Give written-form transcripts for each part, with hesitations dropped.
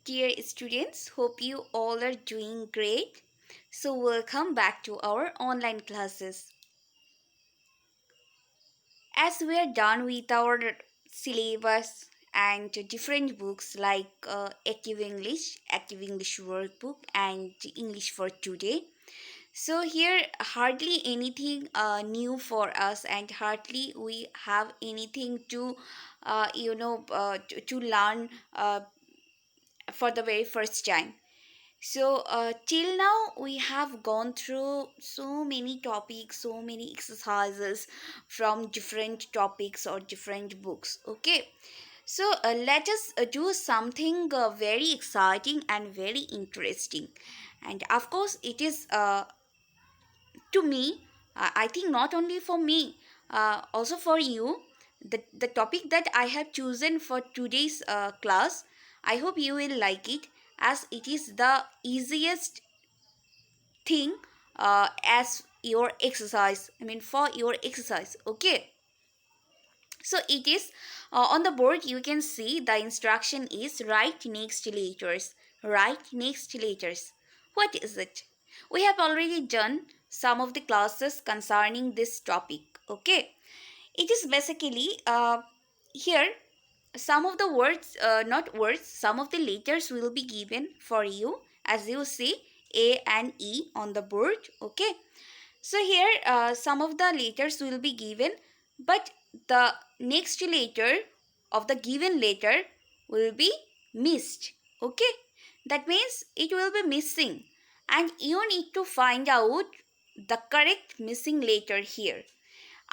Dear students, hope you all are doing great. So, welcome back to our online classes. As we are done with our syllabus and different books like Active English Workbook, and English for Today. So, here hardly anything new for us, and hardly we have anything to, to learn for the very first time. So, till now, we have gone through so many topics, so many exercises from different topics or different books. Okay, so let us do something very exciting and very interesting. And of course, it is to me, I think not only for me, also for you, the topic that I have chosen for today's class, I hope you will like it as it is the easiest thing as your exercise. I mean, for your exercise. Okay. So it is on the board. You can see the instruction is write next letters. Write next letters. What is it? We have already done some of the classes concerning this topic. Okay. It is basically here some of the words, not words, some of the letters will be given for you as you see A and E on the board. Okay. So here some of the letters will be given, but the next letter of the given letter will be missed. Okay, that means it will be missing, and you need to find out the correct missing letter here.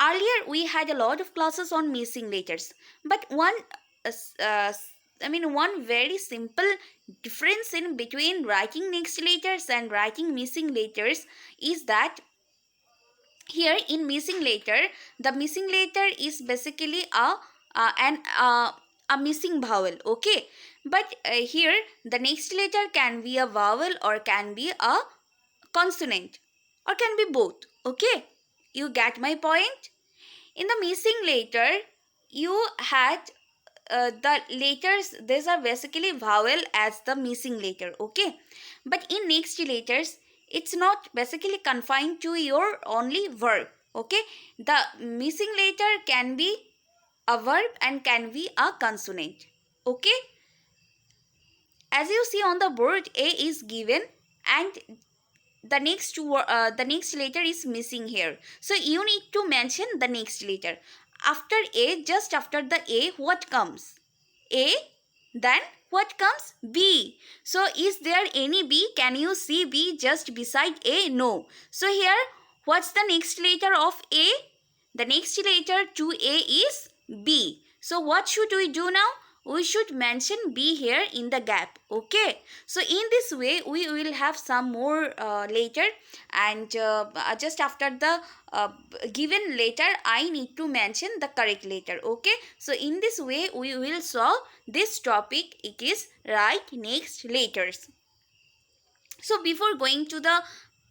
Earlier we had a lot of classes on missing letters, but uh, uh, one very simple difference in between writing next letters and writing missing letters is that here in missing letter, the missing letter is basically a missing vowel. Okay, but here the next letter can be a vowel or can be a consonant or can be both. Okay, you get my point. In the missing letter you had the letters, these are basically vowel as the missing letter. Okay, but in next letters it's not basically confined to your only verb. Okay, the missing letter can be a verb and can be a consonant. Okay, as you see on the board, A is given and the next letter is missing here, so you need to mention the next letter after A. Just after the A, what comes? A. Then what comes? B. So is there any B? Can you see B just beside A? No. So here what's the next letter of A? The next letter to A is B. So what should we do now? We should mention B here in the gap. Okay. So in this way we will have some more later, and just after the given letter I need to mention the correct letter. Okay. So in this way we will solve this topic. It is write next letters. So before going to the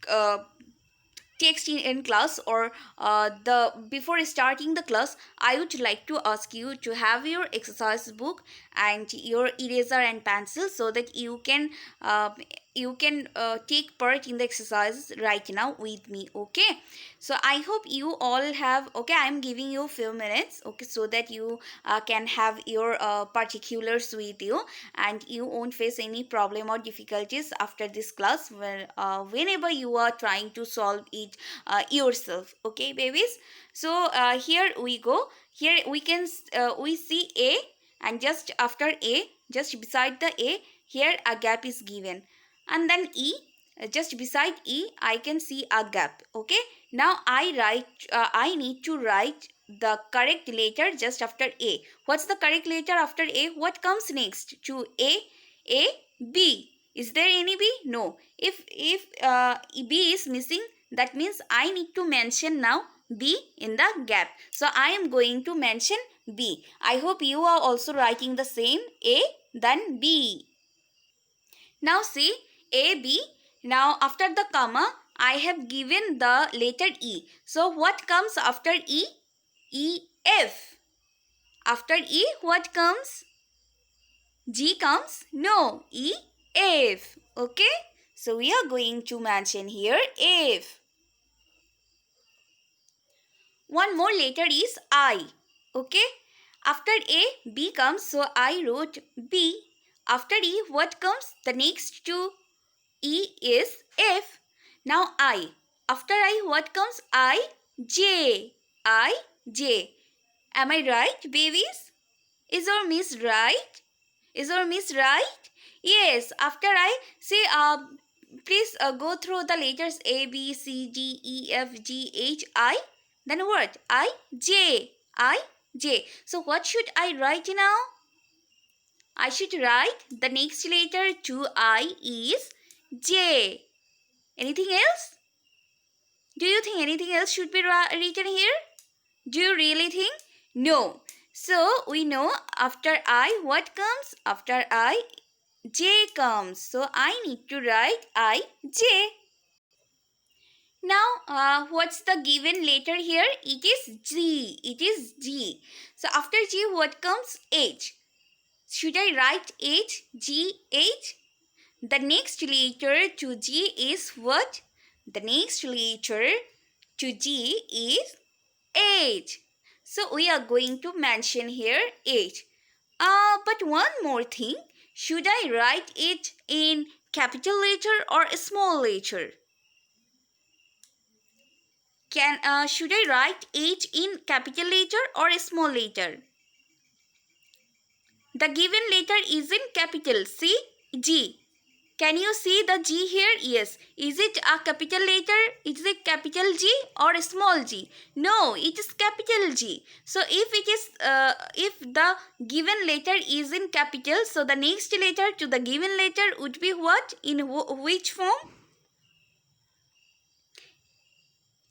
uh, text in class, or the before starting the class, I would like to ask you to have your exercise book and your eraser and pencil so that uh, you can take part in the exercises right now with me. Okay, so I hope you all have. Okay, I am giving you a few minutes, okay, so that you can have your particulars with you and you won't face any problem or difficulties after this class whenever you are trying to solve it yourself. Okay, babies. So here we go. Here we can we see A, and just after A, just beside the A, here a gap is given, and then E. Just beside E I can see a gap. Okay, now I need to write the correct letter just after A. What's the correct letter after A? What comes next to A? A, B. Is there any B? No. If B is missing, that means I need to mention now B in the gap. So I am going to mention B. I hope you are also writing the same. A, then B. Now see A, B. Now after the comma, I have given the letter E. So what comes after E? E, F. After E, what comes? G comes? No. E, if. Okay? So we are going to mention here if. One more letter is I. Okay? After A, B comes. So I wrote B. After E, what comes? The next to E is F. Now I. After I, what comes? I, J. I, J. Am I right, babies? Is our miss right? Is our miss right? Yes. After I say, please go through the letters A, B, C, D, E, F, G, H, I. Then what? I, J. I, J. So what should I write now? I should write the next letter to I is J. Anything else? Do you think anything else should be written here? Do you really think? No. So we know after I what comes? After I, J comes. So I need to write I, J. Now, what's the given letter here? It is G. It is G. So after G, what comes? H. Should I write H? G, H? The next letter to G is what? The next letter to G is H. So we are going to mention here H. But one more thing. Should I write it in capital letter or a small letter? Should I write H in capital letter or a small letter? The given letter is in capital. See? G. Can you see the G here? Yes. Is it a capital letter? Is it capital G or a small g? No, it is capital G. So if the given letter is in capital, so the next letter to the given letter would be what? In which form?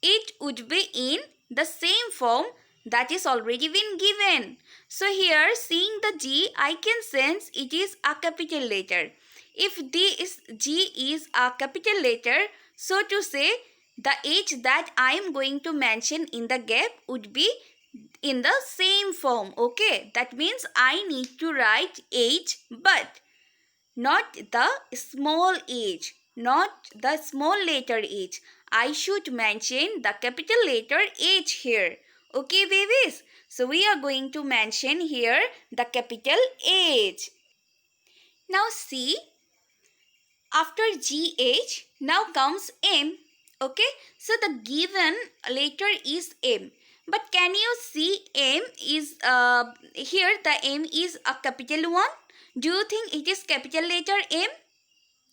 It would be in the same form that is already been given. So here, seeing the G, I can sense it is a capital letter. If this G is a capital letter, so to say, the H that I am going to mention in the gap would be in the same form. Okay, that means I need to write H, but not the small h, not the small letter h. I should mention the capital letter H here. Okay, babies? So we are going to mention here the capital H. Now see, after GH, now comes M. Okay, so the given letter is M. But can you see M is, here the M is a capital one? Do you think it is capital letter M?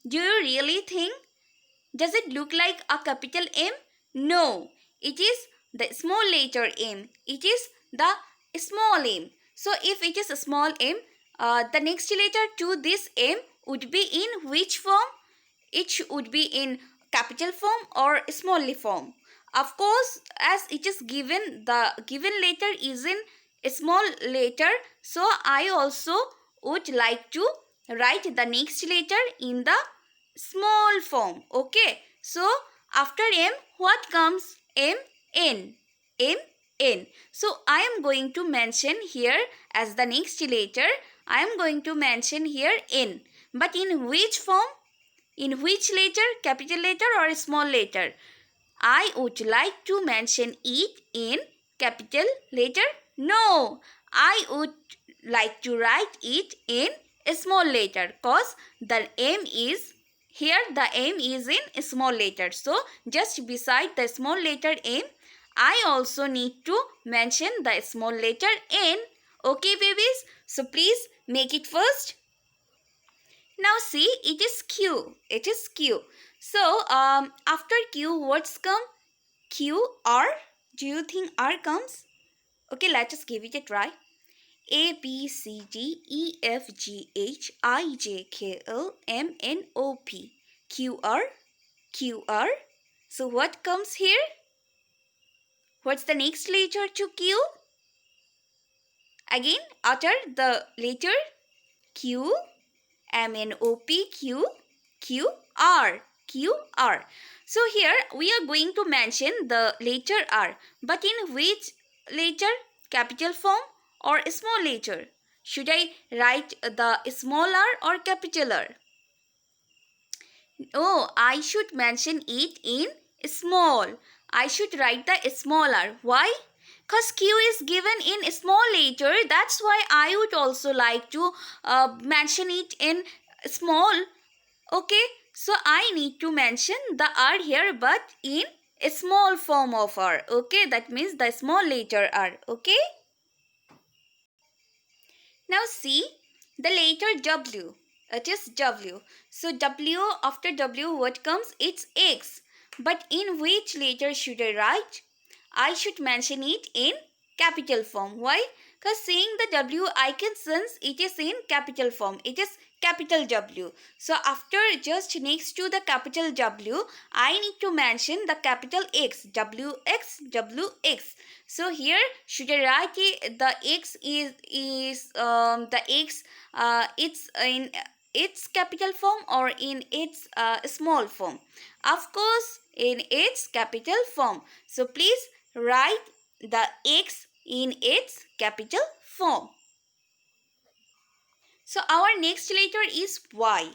Do you really think? Does it look like a capital M? No, it is the small letter M. It is the small m. So if it is a small m, the next letter to this M would be in which form? It would be in capital form or small form. Of course, as it is given, the given letter is in a small letter, so I also would like to write the next letter in the small form. Okay, so after M, what comes? M, N. M, N. So I am going to mention here as the next letter, I am going to mention here N. But in which form? In which letter? Capital letter or small letter? I would like to mention it in capital letter. No, I would like to write it in a small letter because the M is here, the M is in a small letter. So just beside the small letter M, I also need to mention the small letter N. Okay, babies? So please make it first. Now see, it is Q. It is Q. So after Q, what's come? Q, R. Do you think R comes? Okay, let us give it a try. A, B, C, D, E, F, G, H, I, J, K, L, M, N, O, P. Q, R. Q, R. So what comes here? What's the next letter to Q? Again, utter the letter Q. M, N, O, P, Q, Q, R, Q, R. So here we are going to mention the letter R. But in which letter? Capital form or small letter? Should I write the small r or capital R? Oh, I should mention it in small. I should write the small r. Why? Because Q is given in small letter. That's why I would also like to mention it in small. Okay, so I need to mention the R here, but in a small form of R. Okay, that means the small letter R. Okay. Now see the letter W. It is W. So W, after W, what comes? It's X. But in which letter should I write? I should mention it in capital form. Why? Because seeing the W, I can sense it is in capital form. It is capital W. So after just next to the capital W, I need to mention the capital X. W X W X. So here should I write it, the X is the X it's in its capital form or in its small form? Of course, in its capital form. So please write the X in its capital form. So our next letter is Y.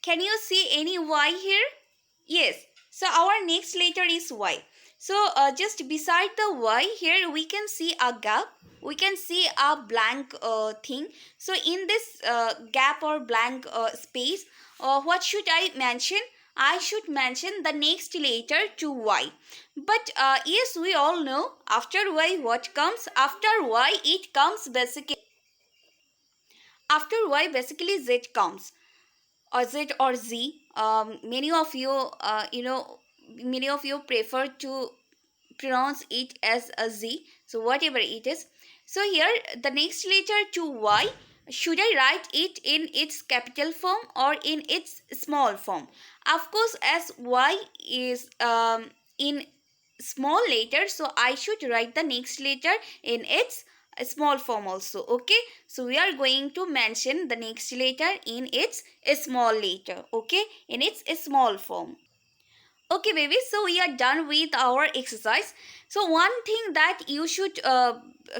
Can you see any Y here? Yes. So our next letter is Y. So just beside the Y here we can see a gap. We can see a blank thing. So in this gap or blank space, what should I mention? I should mention the next letter to Y. But yes, we all know after Y what comes? After Y it comes basically. After Y basically Z comes, or Z or Z. Many of you, many of you prefer to pronounce it as a Z. So whatever it is. So here the next letter to Y, should I write it in its capital form or in its small form? Of course, as Y is in small letter, so I should write the next letter in its small form also. Okay, so we are going to mention the next letter in its small letter. Okay, in its small form. Okay, baby, so we are done with our exercise. So one thing that you should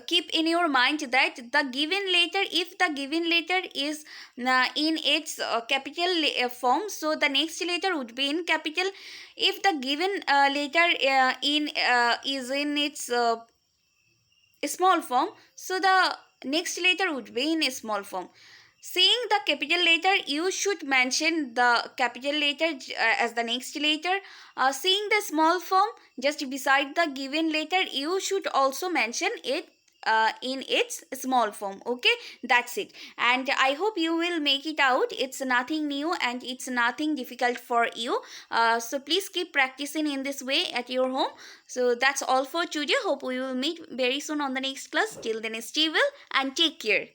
keep in your mind, that the given letter, if the given letter is in its capital form, so the next letter would be in capital. If the given letter is in its small form, so the next letter would be in a small form. Seeing the capital letter, you should mention the capital letter as the next letter. Seeing the small form just beside the given letter, you should also mention it in its small form. Okay, that's it. And I hope you will make it out. It's nothing new and it's nothing difficult for you. So please keep practicing in this way at your home. So that's all for today. Hope we will meet very soon on the next class. Till then, stay well and take care.